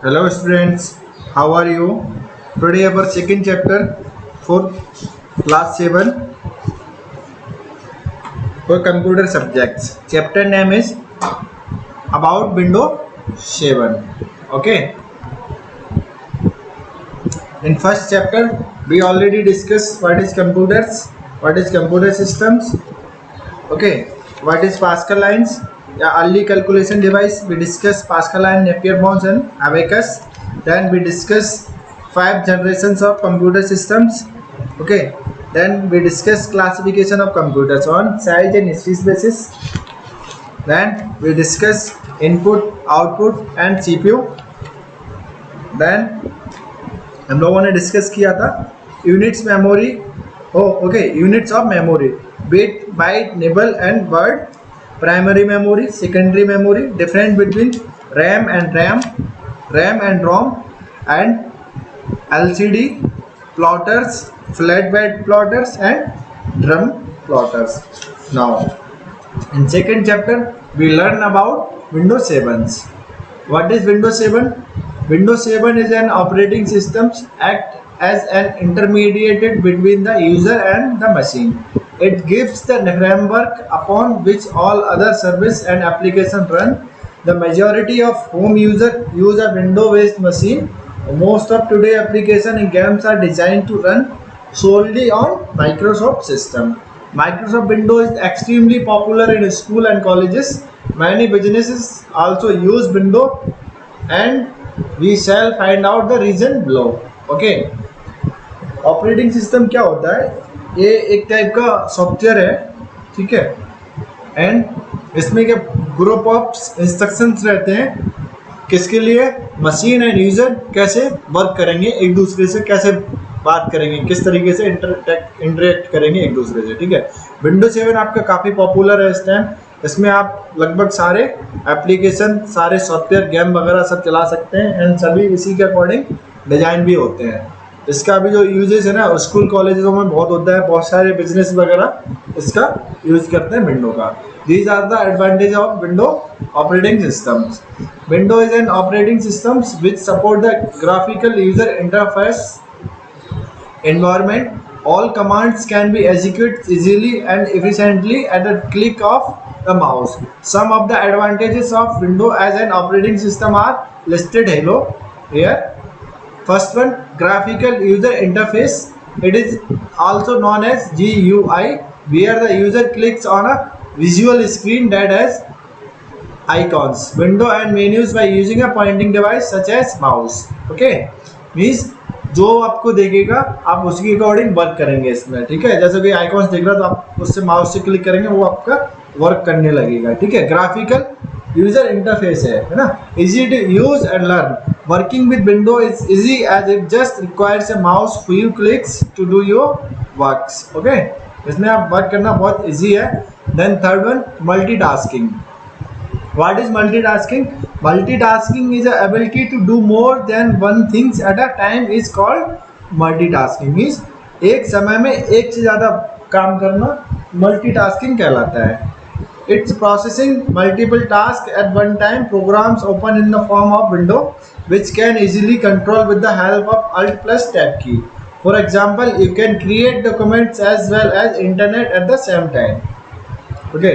Hello students, how are you? Today our second chapter for class 7 for computer subjects. Chapter name is about Windows 7. Okay. In first chapter we already discussed what is computers, what is computer systems. Okay. What is Pascal lines? Early calculation device. We discuss Pascal line, Napier bonds and abacus. Then we discuss 5 generations of computer systems. Okay. Then we discuss classification of computers on size and speed basis. Then we discuss input, output and CPU. Then हम लोगों ने discuss किया था units memory. Okay, units of memory, bit byte nibble and word. Primary memory, secondary memory, different between RAM and ROM and LCD plotters, flatbed plotters and drum plotters. Now in second chapter we learn about Windows 7. What is Windows 7? Windows 7 is an operating system act as an intermediate between the user and the machine. It gives the framework upon which all other service and applications run. The majority of home users use a Windows-based machine. Most of today's applications and games are designed to run solely on Microsoft system. Microsoft Windows is extremely popular in school and colleges. Many businesses also use Windows, and we shall find out the reason below. Okay. Operating system क्या होता है? ये एक type का software है, ठीक है. And इसमें क्या ग्रुप ऑफ इंस्ट्रक्शंस रहते हैं. किसके लिए? मशीन एंड यूजर कैसे वर्क करेंगे, एक दूसरे से कैसे बात करेंगे, किस तरीके से इंटरेक्ट करेंगे एक दूसरे से, ठीक है. विंडोज 7 आपका काफ़ी पॉपुलर है इस टाइम. इसमें आप लगभग सारे एप्लीकेशन, सारे सॉफ्टवेयर, गेम वगैरह सब चला सकते हैं एंड सभी इसी के अकॉर्डिंग डिजाइन भी होते हैं. इसका भी जो यूजेस है ना, स्कूल कॉलेजों में बहुत होता है. बहुत सारे बिजनेस वगैरह इसका यूज करते हैं विंडो का. These are the advantages of Windows operating systems. Windows is an operating system which support the graphical user interface environment. All commands can be executed easily and efficiently at a click of the mouse. Some of the advantages of Windows as an operating system are listed here. First one, graphical user interface. It is also known as GUI, where the user clicks on a visual screen that has icons, window and menus by using a pointing device such as mouse. Okay, means जो आपको देखेगा आप उसके according work करेंगे इसमें, ठीक है. जैसे कि आइकॉन्स देख रहा तो आप उससे माउस से क्लिक करेंगे, वो आपका वर्क करने लगेगा, ठीक है. ग्राफिकल यूजर इंटरफेस है ना. Easy to use and learn. Working with window is easy as it just requires a mouse few clicks to do your works. Okay, इसमें आप वर्क करना बहुत इजी है. Then third one, multitasking. What is multitasking? Multitasking is the ability to do more than one things at a time is called multitasking. Means एक समय में एक से ज़्यादा काम करना multitasking कहलाता है. It's processing multiple tasks at one time. Programs open in the form of window which can easily control with the help of Alt plus Tab key. For example, you can create documents as well as internet at the same time. Okay,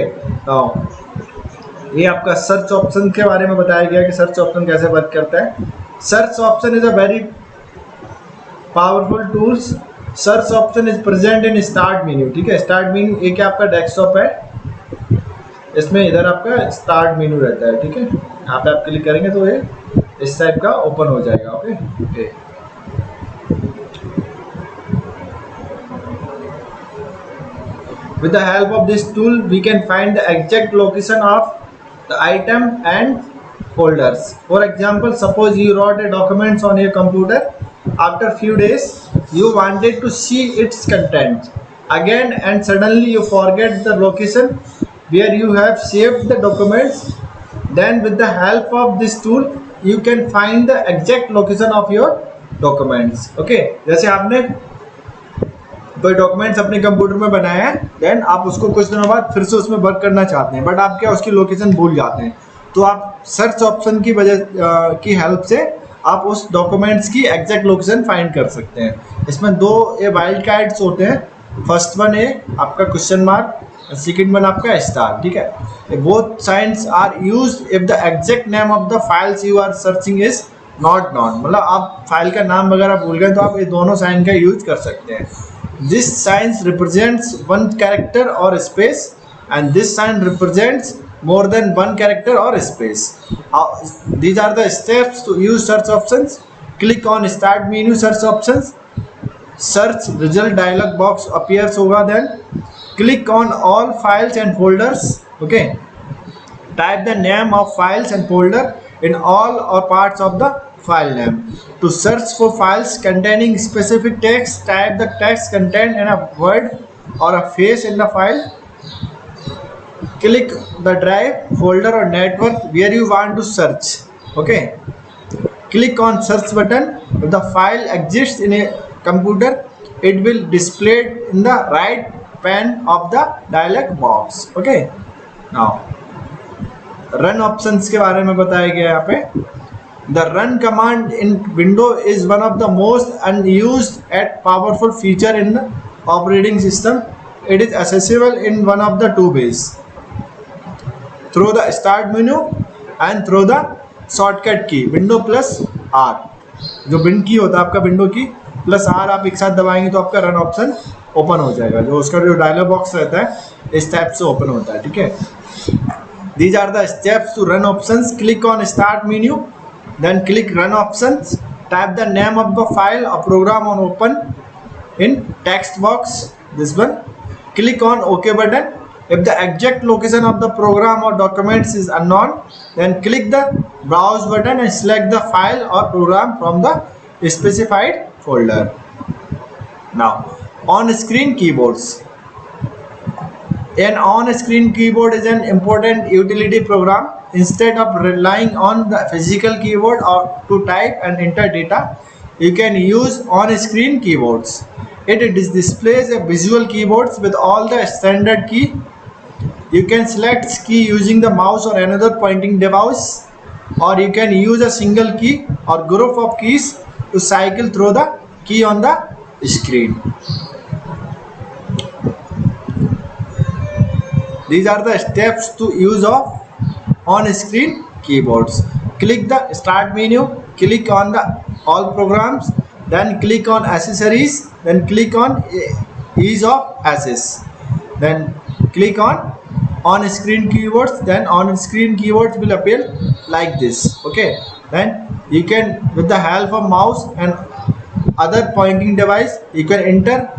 ये आपका search option के बारे में बताया गया कि search option कैसे work करता है. Search option is a very powerful tools. Search option is present in start menu, ठीक है. स्टार्ट मेन्यू एक आपका डेस्कटॉप है, इसमें इधर आपका स्टार्ट मेन्यू रहता है, ठीक है. यहाँ पे आप क्लिक करेंगे तो ये इस टाइप का ओपन हो जाएगा. Okay, with the help of this tool we can find the exact location of the item and folders. For example, suppose you wrote a document on your computer. After few days you wanted to see its content again and suddenly you forget the location where you have saved the documents. Then with the help of this tool you can find the exact location of your documents. Okay, जैसे आपने कोई documents अपने computer में बनाया है, then आप उसको कुछ दिनों बाद फिर से उसमें वर्क करना चाहते हैं, बट आप क्या उसकी लोकेशन भूल जाते हैं, तो आप सर्च ऑप्शन की वजह की हेल्प से आप उस डॉक्यूमेंट्स की एग्जैक्ट लोकेशन फाइंड कर सकते हैं। इसमें दो ये वाइल्ड कार्ड्स होते हैं, फर्स्ट वन है आपका क्वेश्चन मार्क, सेकंड वन आपका स्टार, ठीक है। Both signs are used if the exact name of the files you are searching is not known, मतलब आप फाइल का नाम वगैरह भूल गए तो आप ये दोनों साइन का यूज कर सकते हैं। This science represents one character और space and this sign represents more than one character or space. These are the steps to use search options. Click on start menu search options. Search result dialog box appears होगा, then click on all files and folders. Okay, type the name of files and folder in all or parts of the file name. To search for files containing specific text, type the text contained in a word or a phrase in the file. Click the drive, folder or network where you want to search. Okay, click on search button. If the file exists in a computer, it will display in the right pane of the dialog box. Okay, now run options के बारे में बताया गया यहाँ पे। The run command in Windows is one of the most unused and powerful feature in the operating system. It is accessible in one of the two ways: through the start menu and through the shortcut key window plus R। जो wind की होता है आपका, window की plus R आप एक साथ दबाएंगे तो आपका रन ऑप्शन ओपन हो जाएगा, जो उसका जो डायलॉग बॉक्स रहता है इस टाइप से ओपन होता है, ठीक है। These are the steps to run options. Click on start menu, then click run options. Type the name of the file or program on open in text box, this one. Click on OK button. If the exact location of the program or documents is unknown, then click the browse button and select the file or program from the specified folder. Now, on-screen keyboards. An on-screen keyboard is an important utility program. Instead of relying on the physical keyboard or to type and enter data, you can use on-screen keyboards. It displays a visual keyboards with all the standard key. You can select key using the mouse or another pointing device, or you can use a single key or group of keys to cycle through the key on the screen. These are the steps to use of on-screen keyboards. Click the start menu, click on the all programs, then click on accessories, then click on ease of access, then click on screen keywords, then on screen keywords will appear like this. Okay, then you can, with the help of mouse and other pointing device, you can enter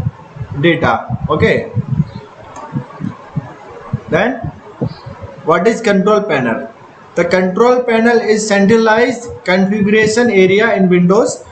data. Okay, then what is control panel? The control panel is centralized configuration area in Windows.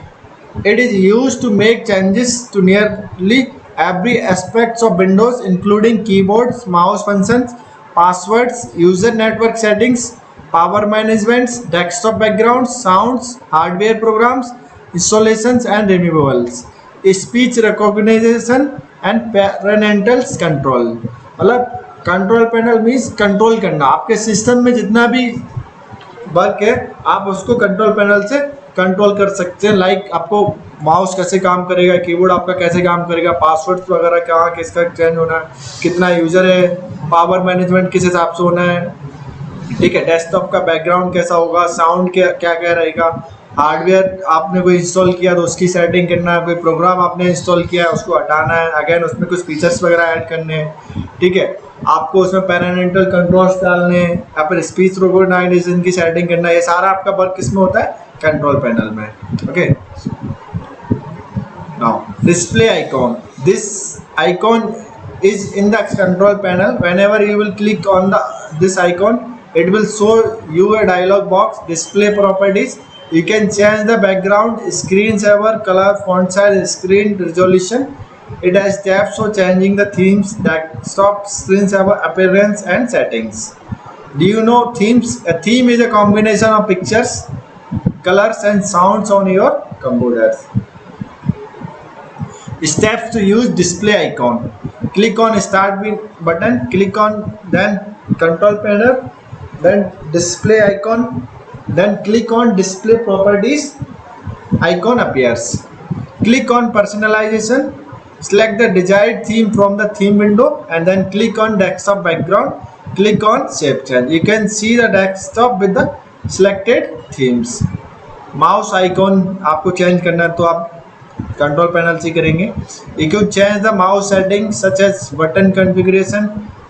It is used to make changes to nearly every aspect of Windows, including keyboards, mouse functions, passwords, user network settings, power management, desktop backgrounds, sounds, hardware programs, installations and removals, speech recognition and parental control. मतलब control panel means control करना, आपके system में जितना भी work है आप उसको control panel से कंट्रोल कर सकते हैं। लाइक आपको माउस कैसे काम करेगा, कीबोर्ड आपका कैसे काम करेगा, पासवर्ड्स वगैरह कहाँ किसका चेंज होना है, कितना यूज़र है, पावर मैनेजमेंट किस हिसाब से होना है, ठीक है, डेस्कटॉप का बैकग्राउंड कैसा होगा, साउंड क्या क्या रहेगा, हार्डवेयर आपने कोई इंस्टॉल किया तो उसकी सेटिंग करना है, कोई प्रोग्राम आपने इंस्टॉल किया है उसको हटाना है, अगेन उसमें कुछ फीचर्स वगैरह ऐड करने हैं, ठीक है, आपको उसमें पैरेंटल कंट्रोल्स डालने हैं या फिर स्पीच रिकॉग्निशन की सेटिंग करना है। ये सारा आपका वर्क किसमें होता है? कंट्रोल पैनल में। Okay, now display icon, this icon is in the control panel. Whenever you will click on this icon, it will show you a dialog box, display properties. You can change the background, screensaver, color, font size, screen resolution. It has tabs for changing the themes, desktop, screensaver, appearance and settings. Do you know themes? A theme is a combination of pictures, colors and sounds on your computers. Steps to use display icon. Click on start button, click on then control panel, then display icon, then click on display properties, icon appears. Click on personalization, select the desired theme from the theme window and then click on desktop background. Click on shape change. You can see the desktop with the selected themes. Mouse icon आपको change करना है तो आप control panel से करेंगे. You can change the mouse settings such as button configuration,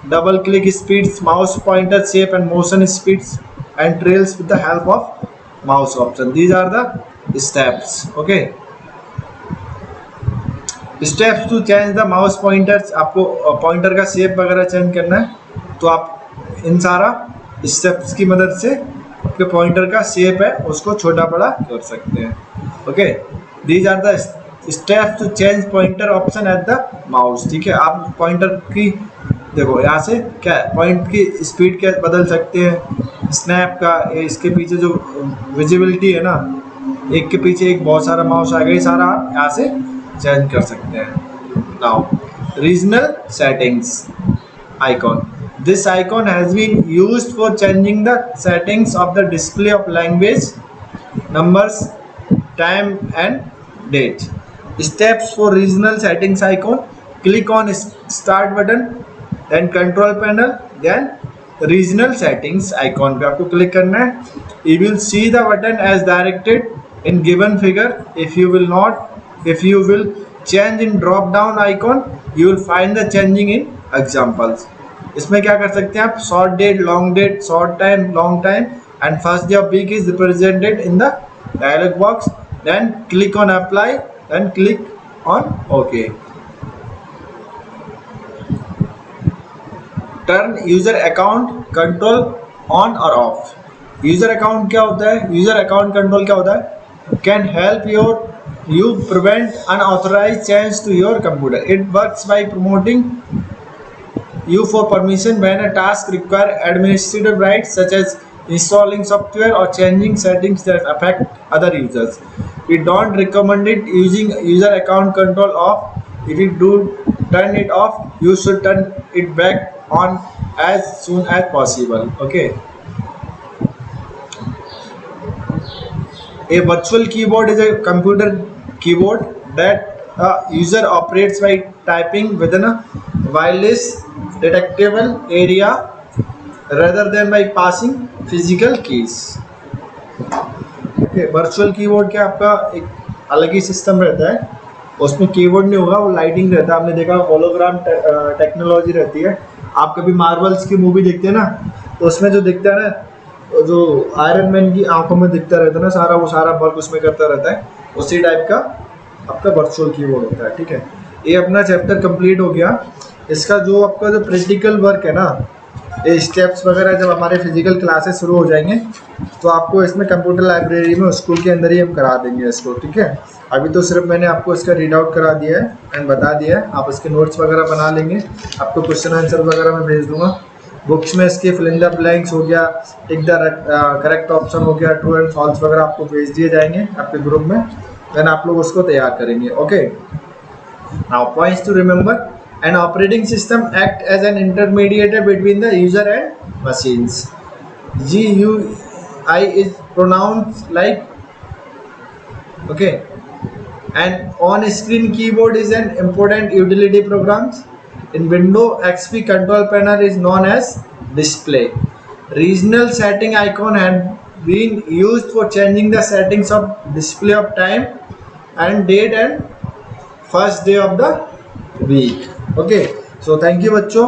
double click speeds, mouse pointer shape and motion speeds and trails with the help of mouse option. These are the steps. Okay. Steps to change the mouse pointers. आपको pointer का shape वगैरह change करना है तो आप इन सारा steps की मदद से आपके पॉइंटर का शेप है उसको छोटा बड़ा कर सकते हैं. Okay, these are the steps to change pointer option at the mouse. ठीक है, आप पॉइंटर की देखो यहाँ से क्या पॉइंट की स्पीड क्या बदल सकते हैं, स्नैप का इसके पीछे जो विजिबिलिटी है ना, एक के पीछे एक बहुत सारा माउस आ गया, सारा आप यहाँ से चेंज कर सकते हैं. Now regional settings icon. This icon has been used for changing the settings of the display of language, numbers, time and date. Steps for regional settings icon. Click on start button, then control panel, then regional settings icon पे आपको click करना है. You will see the button as directed in given figure. If you will change in drop down icon, you will find the changing in examples. इसमें क्या कर सकते हैं आप, short date, long date, short time, long time and first day of week is represented in the dialog box. Then click on apply, then click on okay. Turn user account control on और off. User account क्या होता है, user account control क्या होता है, can help you prevent unauthorized change to your computer. It works by promoting you for permission when a task require administrative rights such as installing software or changing settings that affect other users. We don't recommend it using user account control off. If you do turn it off, you should turn it back on as soon as possible. Okay. A virtual keyboard is a computer keyboard that a user operates by typing within a wireless detectable area rather than by passing physical keys. Okay, virtual keyboard क्या आपका एक अलग ही system रहता है, उसमें keyboard नहीं होगा, वो लाइटिंग रहता है. आपने देखा होलोग्राम टेक्नोलॉजी रहती है. आप कभी मार्वल्स की मूवी देखते हैं ना, तो उसमें जो दिखता है ना, जो आयरन मैन की आंखों में दिखता रहता है ना, सारा वो सारा वर्क उसमें करता रहता है, उसी टाइप का आपका वर्चुअल कीबोर्ड होता है. ठीक है, ये अपना चैप्टर कंप्लीट हो गया. इसका जो आपका जो प्रैक्टिकल वर्क है ना, ये स्टेप्स वगैरह जब हमारे फिजिकल क्लासेस शुरू हो जाएंगे तो आपको इसमें कंप्यूटर लाइब्रेरी में स्कूल के अंदर ही हम करा देंगे इसको. ठीक है, अभी तो सिर्फ मैंने आपको इसका रीड आउट करा दिया है एंड बता दिया है. आप इसके नोट्स वगैरह बना लेंगे, आपको क्वेश्चन आंसर वगैरह मैं भेज दूंगा. बुक्स में इसके फिल इन द ब्लैंक्स हो गया, टिक द करेक्ट ऑप्शन हो गया, ट्रू एंड फॉल्स वगैरह आपको भेज दिए जाएंगे आपके ग्रुप में, देन आप लोग उसको तैयार करेंगे. Okay, now points to remember. An operating system acts as an intermediator between the user and machines. GUI is pronounced like, okay, and on-screen keyboard is an important utility program. In Windows XP, control panel is known as display. Regional setting icon had been used for changing the settings of display of time and date and first day of the week. Okay, so thank you बच्चों.